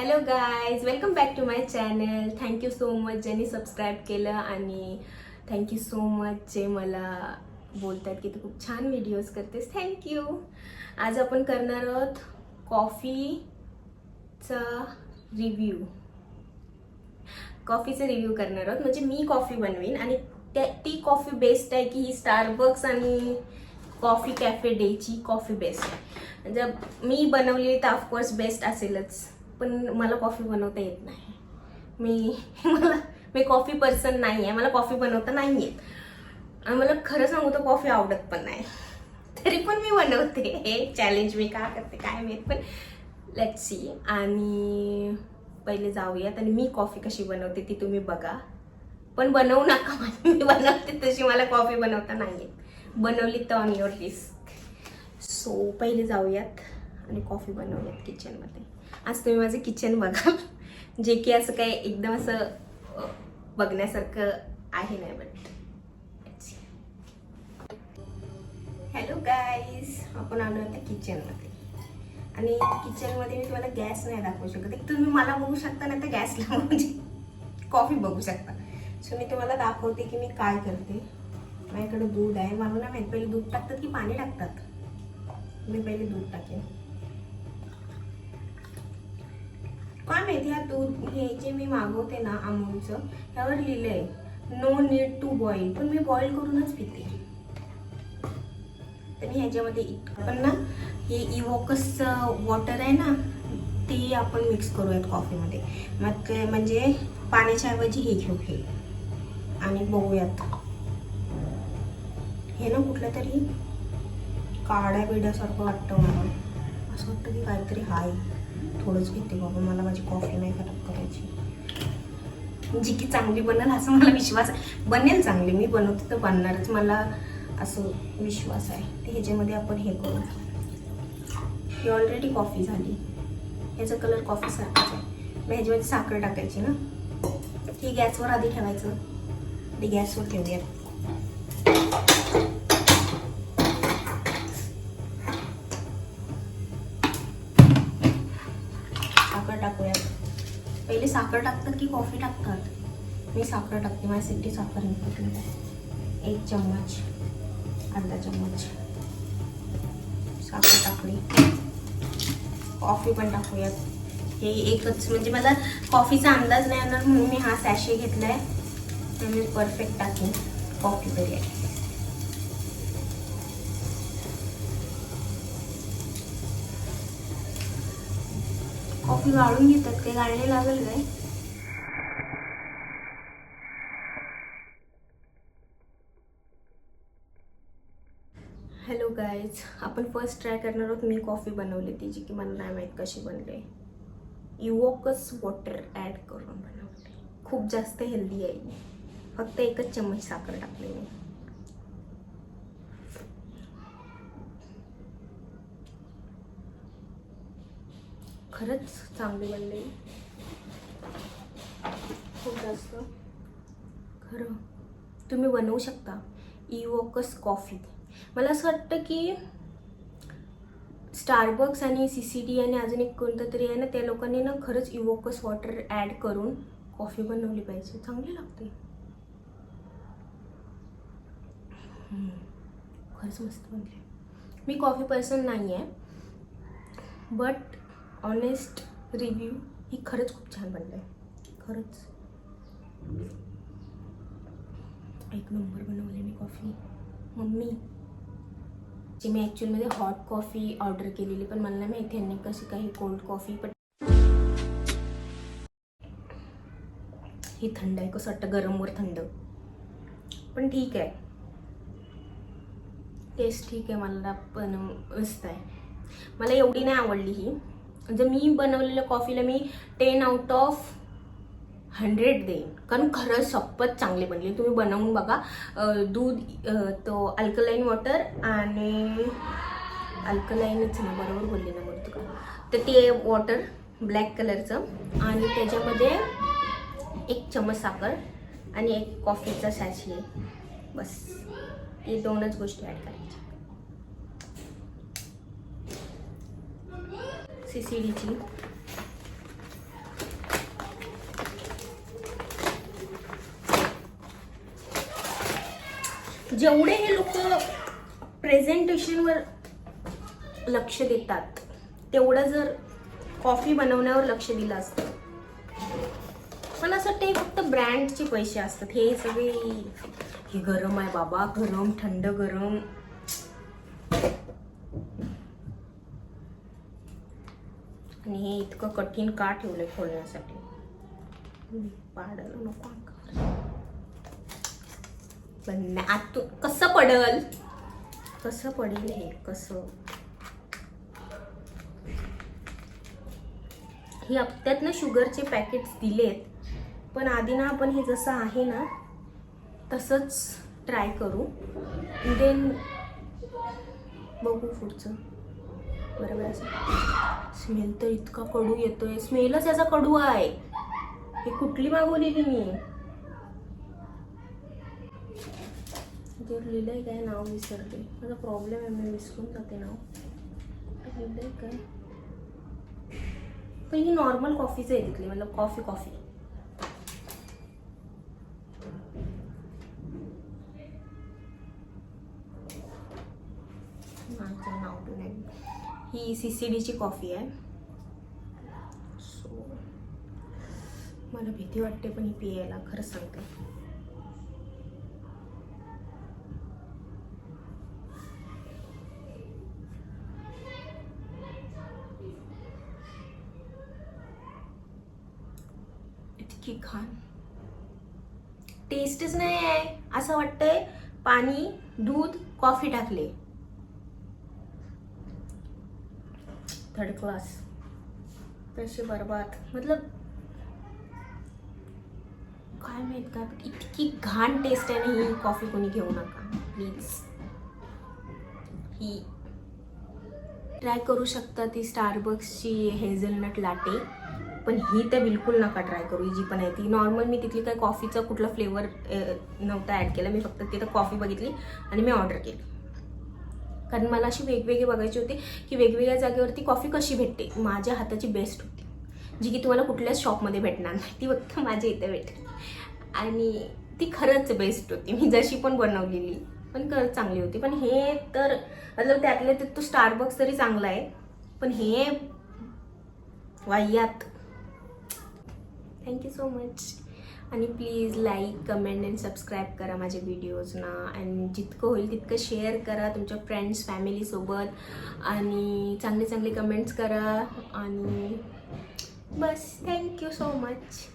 Hello guys, welcome back to my channel. Thank you so much ज्यांनी subscribe केलं आणि thank you so much जे मला बोलतात की तू खूप छान व्हिडिओज करतेस. थँक्यू. आज आपण करणार आहोत कॉफीचा रिव्ह्यू करणार आहोत. म्हणजे मी कॉफी बनवीन आणि ती कॉफी बेस्ट आहे की ही स्टारबक्स आणि कॉफी कॅफे डेची कॉफी बेस्ट आहे. जर मी बनवली तर ऑफकोर्स बेस्ट असेलच, पण मला कॉफी बनवता येत नाही. मी कॉफी पर्सन नाही आहे. मला कॉफी बनवता नाही येत आणि मला खरं सांगू तर कॉफी आवडत पण नाही. तरी पण मी बनवते. हे चॅलेंज मी का करते काय माहीत, पण लेट्स सी. आणि पहिले जाऊयात आणि मी कॉफी कशी बनवते ती तुम्ही बघा, पण बनवू नका. मी बनवते तशी मला कॉफी बनवता नाही येत. बनवली तर ऑन युअर रिस्क. सो पहिले जाऊयात आणि कॉफी बनवूयात किचनमध्ये. आज तुम्ही माझं किचन बघाल, जे की असं काय एकदम असं बघण्यासारखं आहे नाही. बट हॅलो गाईज, आपण आलो आता किचनमध्ये. आणि किचनमध्ये मी तुम्हाला गॅस नाही दाखवू शकत. एक तुम्ही मला बघू शकता, नाही तर गॅसला म्हणजे कॉफी बघू शकता. सो मी तुम्हाला दाखवते की मी काय करते. माझ्याकडे दूध आहे. मला ना माहीत पहिले दूध टाकतात की पाणी टाकतात. मी पहिले दूध टाकेन. काय माहिती हा दूध हे जे मी मागवते ना अमूलचं, त्यावर लिहिलंय नो नीड टू बॉईल, पण मी बॉईल करूनच पिते. तर मी ह्याच्यामध्ये पण ना हे इवोकसचं वॉटर आहे ना, ते आपण मिक्स करूयात कॉफीमध्ये. मग म्हणजे पाण्याच्या ऐवजी हे घेऊ हे आणि बघूयात. हे ना कुठलं तरी काड्या बिड्यासारखं वाटतं मला. असं वाटतं की काहीतरी हाय. थोडंच घेते बाबा, मला माझी कॉफी नाही खराब करायची. जी की चांगली बनेल असं मला विश्वास आहे. बनेल चांगली, मी बनवते तर बनणारच, मला असं विश्वास आहे. ते ह्याच्यामध्ये आपण हे करू. ही ऑलरेडी कॉफी झाली. ह्याचा कलर कॉफी सारखाच आहे. मग ह्याच्यामध्ये साखर टाकायची ना. ही गॅसवर आधी ठेवायचं. ते गॅसवर ठेवूयात. साखर टाकूयात. पहिले साखर टाकतात की कॉफी टाकतात? मी साखर टाकते. माझ्यासाठी साखर इम्पॉर्टंट आहे. 1 चम्मच, अर्धा चम्मच साखर टाकली. कॉफी पण टाकूयात. हे एकच, म्हणजे मला कॉफीचा अंदाज नाही येणार म्हणून मी हा सॅशे घेतलाय. आणि मी परफेक्ट टाकेन कॉफी तरी आहे. कॉफी गाळून घेतात काय? गाळणे लागेल काय? हॅलो गाईज, आपण फर्स्ट ट्राय करणार आहोत. मी कॉफी बनवली ती, जी की मला नाही माहीत कशी बनले. इवोकस वॉटर ॲड करून बनवते. खूप जास्त हेल्दी आहे. फक्त 1च चम्मच साखर टाकली मी. खरंच चांगली बनली. खूप जास्त खरं तुम्ही बनवू शकता इवोकस कॉफी. मला असं वाटतं की स्टारबक्स आणि CCD आणि अजून एक कोणतं तरी आहे ना, त्या लोकांनी ना खरंच इवोकस वॉटर ॲड करून कॉफी बनवली पाहिजे. चांगली लागते. खरंच मस्त बनली. मी कॉफी पर्सन नाही आहे, बट ऑनेस्ट रिव्ह्यू ही खरंच खूप छान बनलं आहे. खरंच एक नंबर बनवली मी कॉफी. मम्मी जी मी ॲक्च्युअलमध्ये हॉट कॉफी ऑर्डर केलेली, पण मला नाही माहिती यांनी कशी काही कोल्ड कॉफी. पण ही थंड आहे. कसं वाटतं गरमवर थंड, पण ठीक आहे. टेस्ट ठीक आहे. मला पण मस्त आहे. मला एवढी नाही आवडली ही. जर मी बनवलेल्या कॉफीला मी 10/100 देईन, कारण खरंच सपत चांगली बनली. तुम्ही बनवून बघा. दूध, तो अल्कलाईन वॉटर आणि अल्कलाईनच ना, बरोबर बोलले ना मग तुला. तर ते वॉटर ब्लॅक कलरचं आणि त्याच्यामध्ये 1 चम्मच साखर आणि 1 कॉफीचा सॅशे. बस हे 2च गोष्टी ॲड करायच्या. CCDची जेवढे हे लोक प्रेझेंटेशनवर लक्ष देतात तेवढं जर कॉफी बनवण्यावर लक्ष दिलं असतं. मला असं वाटतं हे फक्त ब्रँडचे पैसे असतात. हे सगळे हे गरम आहे बाबा, गरम थंड गरम. आणि हे इतकं कठीण का ठेवलंय खोलण्यासाठी? पाडायला नको अंगावर. पण आतून कसं पडल, कसं पडेल हे, कसं? हे हप्त्यात ना शुगरचे पॅकेट्स दिलेत, पण आधी ना आपण हे जसं आहे ना तसंच ट्राय करू, देन बघू पुढचं. बरोबर. असं स्मेल तर इतका कडू येतोय, स्मेलच याचा कडू आहे. हे कुठली मागवलेली मी? जर लिहिलंय काय, नाव विसरते. माझा प्रॉब्लेम आहे, मी विसरून जाते नाव. लिहिलंय काय? पण ही नॉर्मल कॉफीच आहे तिथली, मतलब कॉफी. माझं नाव पण नाही. ही CCDची कॉफी आहे. सो मला भीती वाटते पण ही पियायला, खरं सांगते. इतकी घाण, टेस्टच नाही आहे. असं वाटतंय पाणी, दूध, कॉफी टाकले. थर्ड क्लास, पैसे बर्बाद. मतलब काय माहित काय, इतकी घाण टेस्ट आहे ना. ही कॉफी कोणी घेऊ नका प्लीज. ही ट्राय करू शकता ती स्टारबक्सची हेझलनट लाटे, पण ही तर बिलकुल नका ट्राय करू. ही जी पण आहे ती नॉर्मल. मी तिथली काय कॉफीचा कुठला फ्लेवर नव्हता ॲड केला. मी फक्त तिथं कॉफी बघितली आणि मी ऑर्डर केली, कारण मला अशी वेगवेगळी बघायची होती की वेगवेगळ्या जागेवरती कॉफी कशी भेटते. माझ्या हाताची बेस्ट होती, जी की तुम्हाला कुठल्याच शॉपमध्ये भेटणार नाही. ती फक्त माझ्या इथे भेटते आणि ती खरंच बेस्ट होती. मी जशी पण बनवलेली पण खरंच चांगली होती. पण हे तर मतलब त्यातले तो स्टारबक्स तरी चांगला आहे, पण हे वाह्यात. Thank you so much. आणि please like, comment and subscribe करा माझे व्हिडिओजना. आणि जितकं होईल तितकं शेअर करा तुमच्या फ्रेंड्स फॅमिलीसोबत. आणि चांगले चांगले कमेंट्स करा. आणि बस, थँक्यू सो मच.